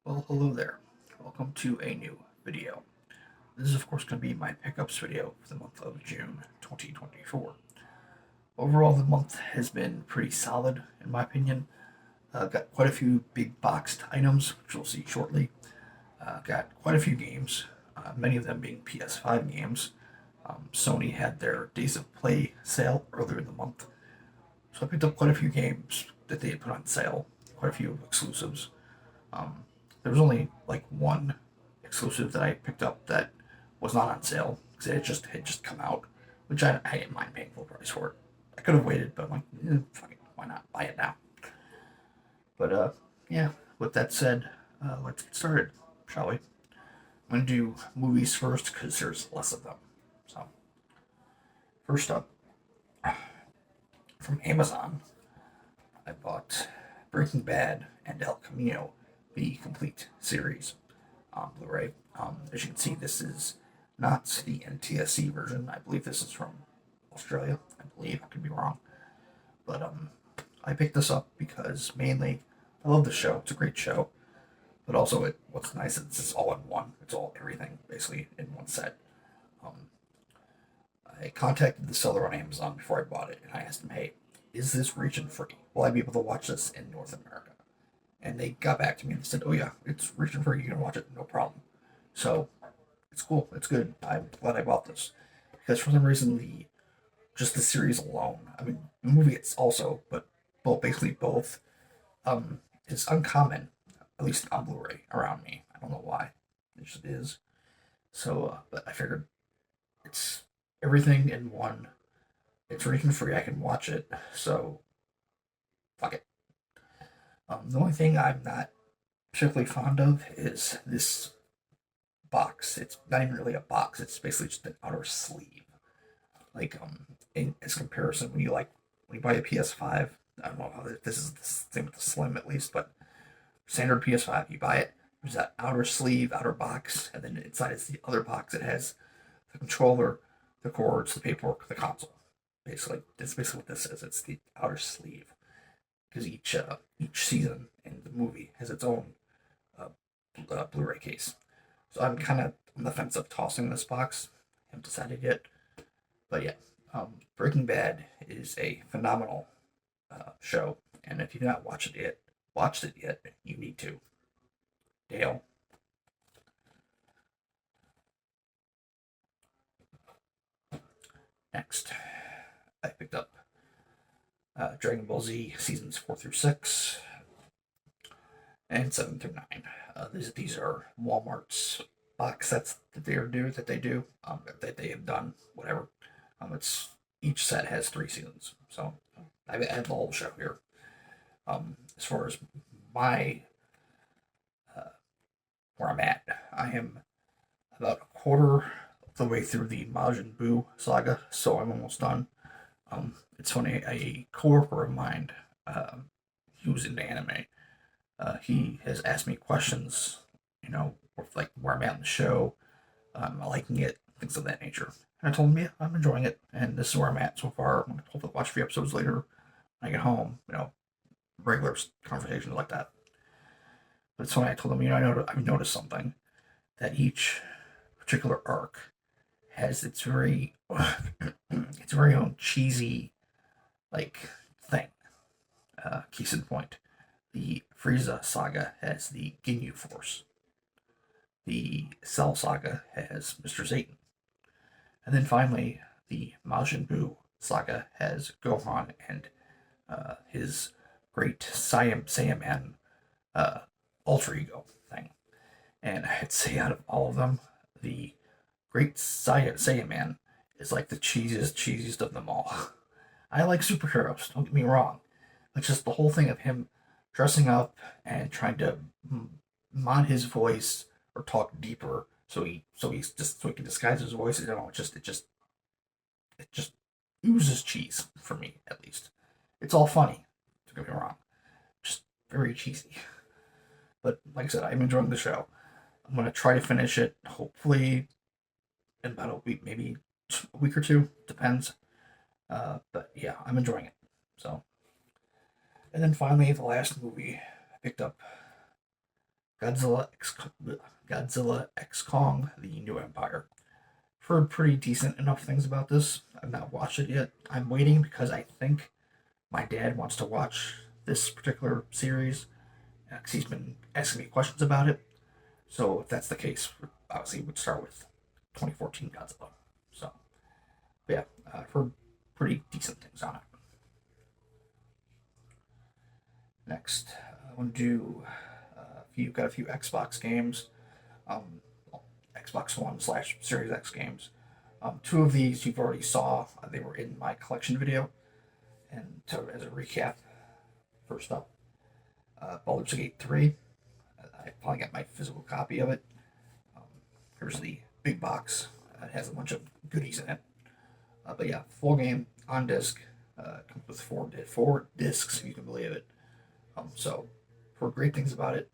Well, hello there. Welcome to a new video. This is, of course, going to be my pickups video for the month of June 2024. Overall, the month has been pretty solid, in my opinion. Got quite a few big boxed items, which we'll see shortly. Got quite a few games, many of them being PS5 games. Sony had their Days of Play sale earlier in the month, so I picked up quite a few games that they had put on sale, quite a few exclusives. Um, there was only like one exclusive that I picked up that was not on sale because it had just come out, which I didn't mind paying full price for it. I could have waited, but I'm like, fuck it, why not buy it now? But yeah. With that said, let's get started, shall we? I'm gonna do movies first because there's less of them. So first up, from Amazon, I bought Breaking Bad and El Camino, the complete series on Blu-ray. As you can see, this is not the NTSC version. I believe this is from Australia. I believe I could be wrong, but I picked this up because mainly I love the show. It's a great show, but also what's nice is it's all in one. It's all everything basically in one set. Um, I contacted the seller on Amazon before I bought it, and I asked him, "Hey, is this region free? Will I be able to watch this in North America?" And they got back to me and said, "Oh yeah, it's region free. You can watch it, no problem." So it's cool. It's good. I'm glad I bought this because for some reason the series alone. I mean, the movie it's also, but basically both, is uncommon, at least on Blu-ray around me. I don't know why. It just is. So, but I figured it's everything in one. It's region free. I can watch it. So fuck it. The only thing I'm not particularly fond of is this box. It's not even really a box. It's basically just an outer sleeve. Like in as comparison, when you buy a PS5, I don't know how this is the same with the Slim at least, but standard PS5, you buy it. There's that outer sleeve, outer box, and then inside is the other box. It has the controller, the cords, the paperwork, the console. Basically, that's basically what this is. It's the outer sleeve because each season in the movie has its own uh, Blu-ray case. So I'm kind of on the fence of tossing this box. I haven't decided yet, but yeah, Breaking Bad is a phenomenal show, and if you've not watched it yet, you need to. Dale. Next, I picked up Dragon Ball Z seasons 4 through 6 and 7 through 9. These are Walmart's box sets that they do that they have done whatever. It's each set has 3 seasons, so I have the whole show here. As far as my uh, where I'm at, I am about a quarter of the way through the Majin Buu saga, so I'm almost done. It's funny, a coworker of mine, who's into anime, he has asked me questions, like where I'm at in the show, am I liking it, things of that nature. And I told him, yeah, I'm enjoying it, and this is where I'm at so far. I'm gonna hopefully watch a few episodes later when I get home, regular conversations like that. But it's funny, I told him, I've noticed something that each particular arc has its very its very own cheesy like thing. Case in point, the Frieza saga has the Ginyu Force. The Cell saga has Mr. Satan. And then finally, the Majin Buu saga has Gohan and his great Saiyaman uh, alter ego thing. And I'd say out of all of them, the great Saiyaman is like the cheesiest of them all. I like superheroes, don't get me wrong. But just the whole thing of him dressing up and trying to mod his voice or talk deeper so he can disguise his voice. It just oozes cheese for me at least. It's all funny. Don't get me wrong, just very cheesy. But like I said, I'm enjoying the show. I'm gonna try to finish it. Hopefully in about a week, maybe a week or two, depends. But yeah, I'm enjoying it. So, and then finally, the last movie I picked up Godzilla X Godzilla X Kong: The New Empire. I've heard pretty decent enough things about this. I've not watched it yet. I'm waiting because I think my dad wants to watch this particular series because he's been asking me questions about it. So if that's the case, obviously we'd start with 2014 Godzilla. So yeah, I've heard pretty decent things on it. Next, I want to do got a few Xbox games, um, Xbox One slash Series X games. Two of these you've already saw. They were in my collection video. And so as a recap, first up, Baldur's Gate 3. I finally got my physical copy of it. Um, Here's the big box. It has a bunch of goodies in it. But yeah, full game on disc. Comes with four discs, if you can believe it. So, for great things about it,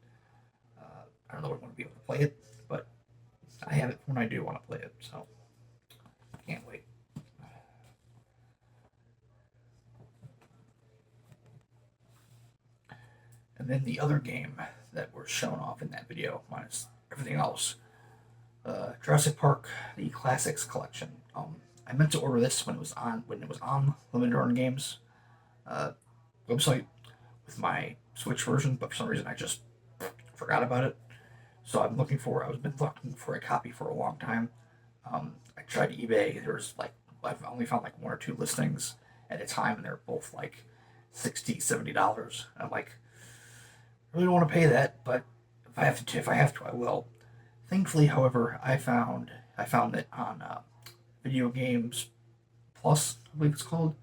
I don't know if I want to be able to play it, but I have it when I do want to play it. So, can't wait. And then the other game that was shown off in that video, minus everything else, Jurassic Park: The Classics Collection. I meant to order this when it was on Limited Run Games uh, website with my Switch version, but for some reason I just forgot about it. So I've been looking for a copy for a long time. I tried eBay. There's like I've only found like one or two listings at a time, and they're both like $60, $70. And I'm like, I really don't want to pay that, but if I have to, I will. Thankfully, however, I found it on Video Games Plus, I believe it's called,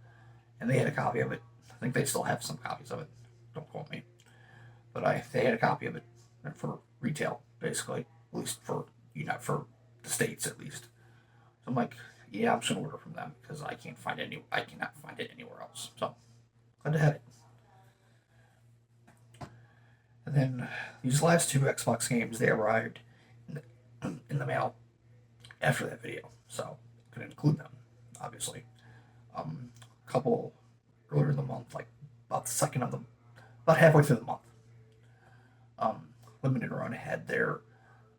and they had a copy of it. I think they still have some copies of it. Don't quote me, but they had a copy of it for retail, basically, at least for not for the states at least. So I'm like, yeah, I'm just gonna order from them because I cannot find it anywhere else. So glad to have it. And then these last two Xbox games they arrived in the mail after that video, so I couldn't include them, obviously. A couple earlier in the month, like about halfway through the month, um, Limited Run had their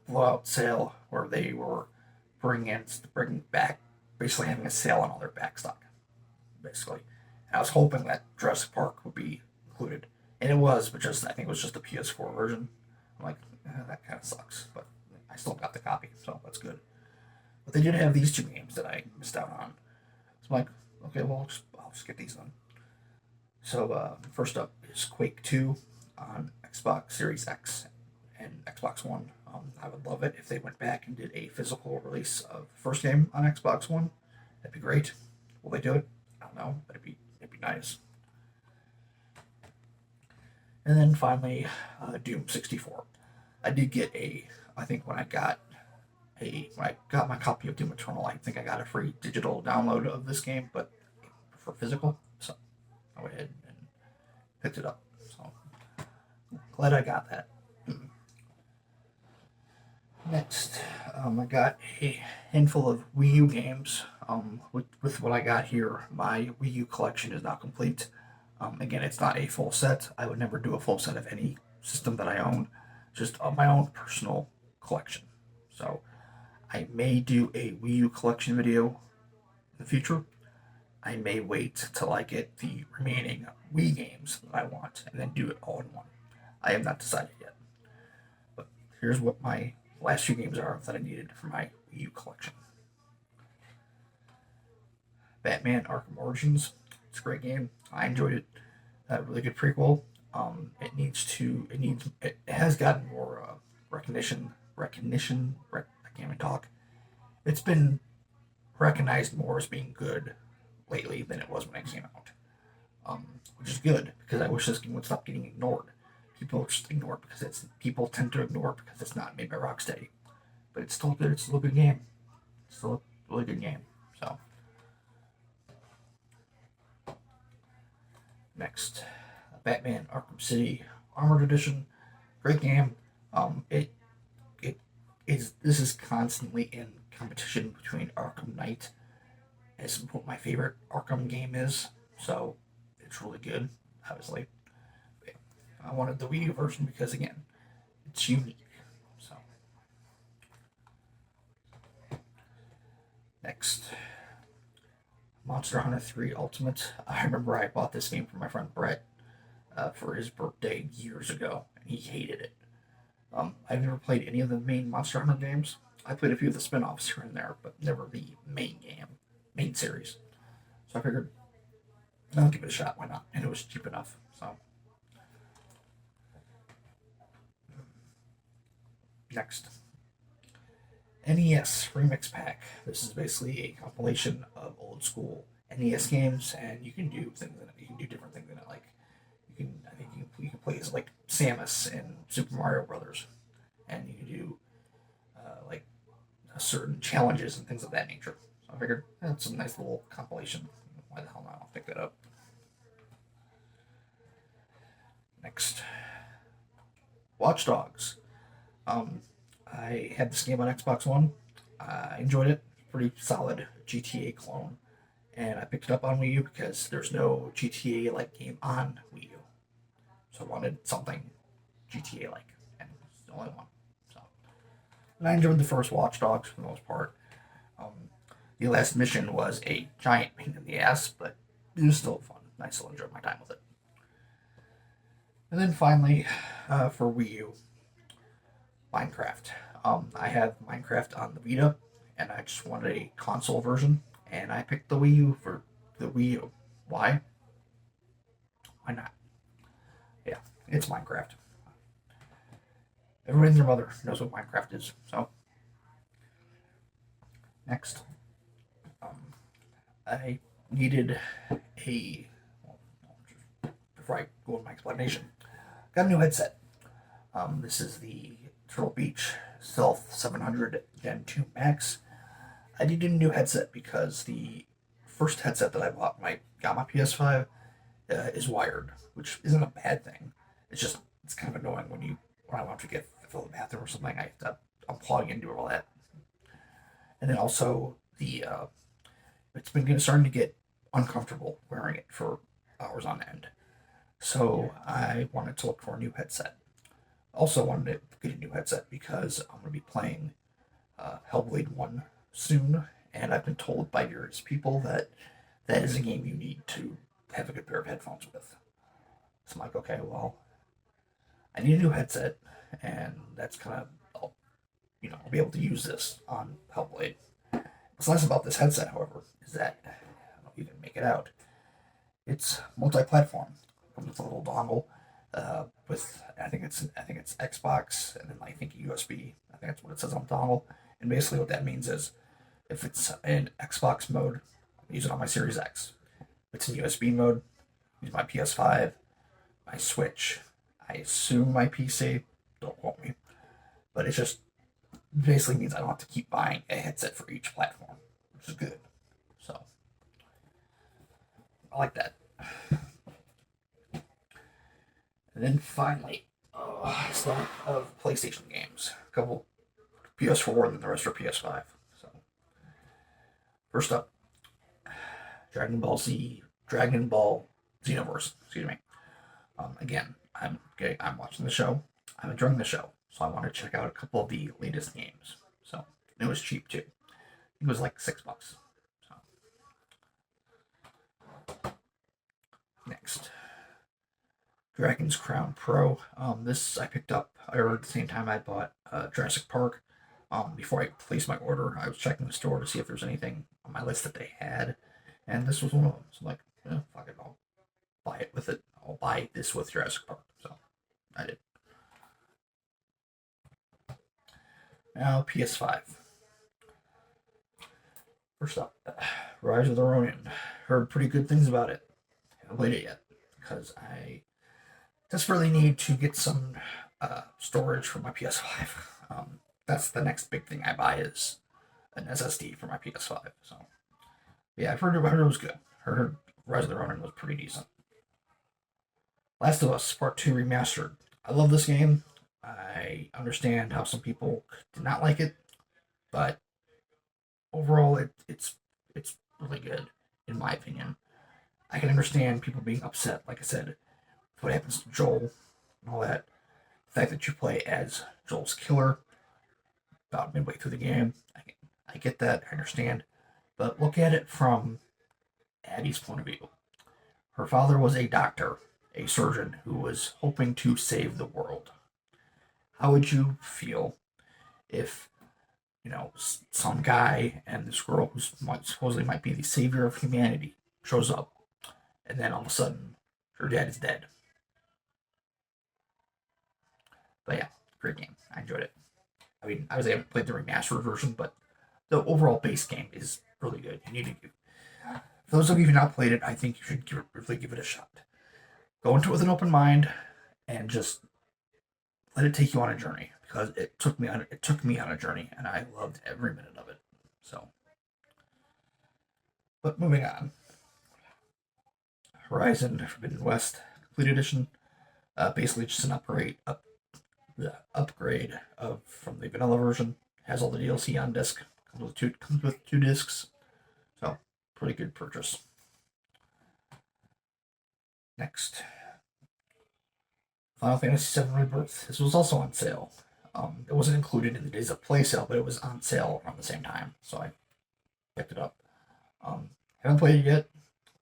blowout sale where they were bringing back, basically having a sale on all their back stock, basically. And I was hoping that Jurassic Park would be included, and it was, but just I think it was just the PS4 version. I'm like, that kind of sucks, but I still got the copy, so that's good. But they did have these two games that I missed out on. So I'm like, okay, well, I'll just get these done. So first up is Quake 2 on Xbox Series X and Xbox One. I would love it if they went back and did a physical release of the first game on Xbox One. That'd be great. Will they do it? I don't know, but it'd be nice. And then finally, Doom 64. I did get I think when I got my copy of Doom Eternal, I think I got a free digital download of this game, but for physical, so I went ahead and picked it up. So glad I got that. Next, I got a handful of Wii U games. With what I got here, my Wii U collection is now complete. Again, it's not a full set. I would never do a full set of any system that I own, just my own personal collection. So I may do a Wii U collection video in the future. I may wait till I get the remaining Wii games that I want and then do it all in one. I have not decided yet. But here's what my last few games are that I needed for my Wii U collection. Batman Arkham Origins. It's a great game. I enjoyed it. A really good prequel. It has gotten more recognition. I can't even talk. It's been recognized more as being good lately than it was when it came out, which is good because I wish this game would stop getting ignored. People tend to ignore it because it's not made by Rocksteady, but it's still good. It's still a good game. It's still a really good game. So next, Batman Arkham City Armored Edition, great game. It it is this is constantly in competition between Arkham Knight as what my favorite Arkham game is. So it's really good, obviously. I wanted the Wii U version because again, It's unique. So next, Monster Hunter 3 Ultimate. I remember I bought this game for my friend Brett for his birthday years ago, and he hated it. I've never played any of the main Monster Hunter games. I played a few of the spin-offs here and there, but never the main game, main series. So I figured I'll give it a shot. Why not? And it was cheap enough. So next, NES Remix Pack. This is basically a compilation of old school NES games, and you can do things in it. You can do different things in it. Like I think you can play as like Samus in Super Mario Brothers, and you can do like certain challenges and things of that nature. So I figured that's a nice little compilation. Why the hell not? I'll pick that up. Next, Watch Dogs. I had this game on Xbox One. I enjoyed it. Pretty solid GTA clone. And I picked it up on Wii U because there's no GTA like game on Wii U. So I wanted something GTA like, and it's the only one. So, and I enjoyed the first Watch Dogs for the most part. Um, the last mission was a giant pain in the ass, but it was still fun. I still enjoyed my time with it. And then finally, for Wii U, Minecraft. I have Minecraft on the Vita, and I just wanted a console version, and I picked the Wii U for the Wii U. Why? Why not? Yeah, it's Minecraft. Everyone and their mother knows what Minecraft is. So, next, um, I needed a. Well, before I go into my explanation, got a new headset. This is the Turtle Beach Stealth 700 Gen 2 Max. I needed a new headset because the first headset that I bought when I got my PS5 is wired, which isn't a bad thing. It's kind of annoying when I want to fill the bathroom or something. I have to unplug and do all that. And then also it's been starting to get uncomfortable wearing it for hours on end. So I wanted to look for a new headset. Also wanted to get a new headset because I'm going to be playing Hellblade 1 soon, and I've been told by various people that that is a game you need to have a good pair of headphones with. So I'm like, okay, well, I need a new headset, and that's kind of, I'll be able to use this on Hellblade. What's nice about this headset, however, is that, I don't know if you can make it out, it's multi-platform. It comes with a little dongle, with I think it's Xbox, and then I think USB. I think that's what it says on the dongle. And basically, what that means is, if it's in Xbox mode, I use it on my Series X. If it's in USB mode, I use my PS5, my Switch, I assume my PC. Don't quote me, but it just basically means I don't have to keep buying a headset for each platform, which is good. So I like that. And then finally, some of PlayStation games. A couple PS4 and then the rest are PS5. So first up, Dragon Ball Xenoverse. Excuse me. Again, I'm watching the show. I'm enjoying the show, so I want to check out a couple of the latest games. So it was cheap too. It was like $6. So next, Dragon's Crown Pro. This I picked up. I ordered at the same time I bought Jurassic Park. Before I placed my order, I was checking the store to see if there's anything on my list that they had, and this was one of them. So I'm like, fuck it, I'll buy it with it. I'll buy this with Jurassic Park. So I did. Now PS5. First up, Rise of the Ronin. Heard pretty good things about it. Haven't played it yet because I desperately need to get some storage for my PS5. That's the next big thing I buy is an SSD for my PS5. So yeah, I heard it was good. I heard Rise of the Ronin was pretty decent. Last of Us Part 2 Remastered. I love this game. I understand how some people did not like it, but overall it's really good in my opinion. I can understand people being upset, like I said, what happens to Joel and all that. The fact that you play as Joel's killer about midway through the game, I get that, I understand. But look at it from Abby's point of view. Her father was a doctor, a surgeon who was hoping to save the world. How would you feel if, some guy and this girl who supposedly might be the savior of humanity shows up, and then all of a sudden her dad is dead? But yeah, great game. I enjoyed it. I mean, I haven't played the remastered version, but the overall base game is really good. You need to. For those of you who have not played it, I think you should really give it a shot. Go into it with an open mind and just let it take you on a journey, because it took me on a journey, and I loved every minute of it. So, but moving on, Horizon Forbidden West Complete Edition, basically just an upgrade of from the vanilla version. Has all the DLC on disc. Comes with two discs, so pretty good purchase. Next, Final Fantasy VII Rebirth. This was also on sale. It wasn't included in the Days of Play sale, but it was on sale around the same time, so I picked it up. Haven't played it yet.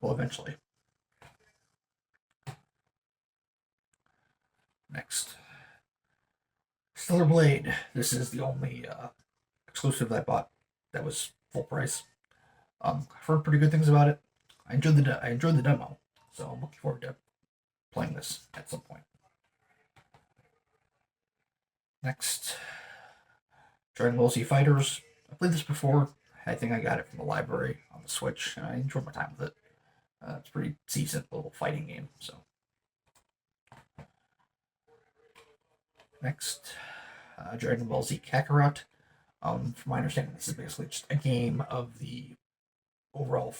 Well, eventually. Next, Stellar Blade. This is the only exclusive that I bought that was full price. I've heard pretty good things about it. I enjoyed the demo, so I'm looking forward to playing this at some point. Next, Dragon Ball Z Fighters. I played this before. I think I got it from the library on the Switch, and I enjoyed my time with it. It's a pretty decent little fighting game. So, next, Dragon Ball Z Kakarot. From my understanding, this is basically just a game of the overall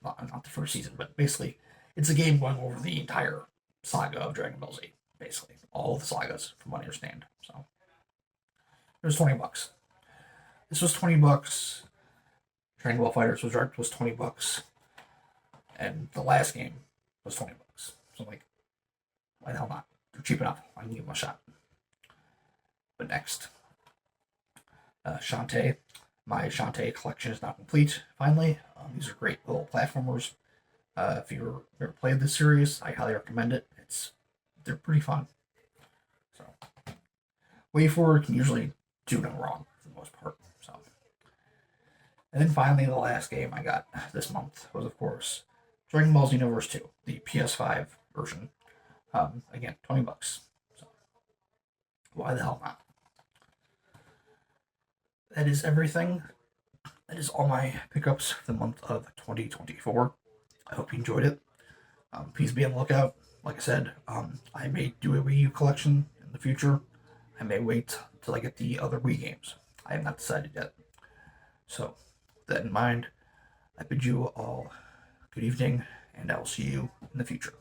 not the first season, but basically it's a game going over the entire saga of Dragon Ball Z. Basically, all of the sagas, from what I understand. So, it was $20. This was $20. Dragon Ball FighterZ was $20, and the last game was $20. So I'm like, why the hell not? They're cheap enough. I can give them a shot. But next, Shantae. My Shantae collection is now complete, finally. These are great little platformers. If you've ever played this series, I highly recommend it. They're pretty fun. So, WayForward can usually do no wrong for the most part. So, and then finally, the last game I got this month was, of course, Dragon Ball Xenoverse 2, the PS5 version. Again, $20. So, why the hell not? That is everything. That is all my pickups for the month of 2024. I hope you enjoyed it. Please be on the lookout. Like I said, I may do a Wii U collection in the future. I may wait till I get the other Wii games. I have not decided yet. So, with that in mind, I bid you all good evening, and I will see you in the future.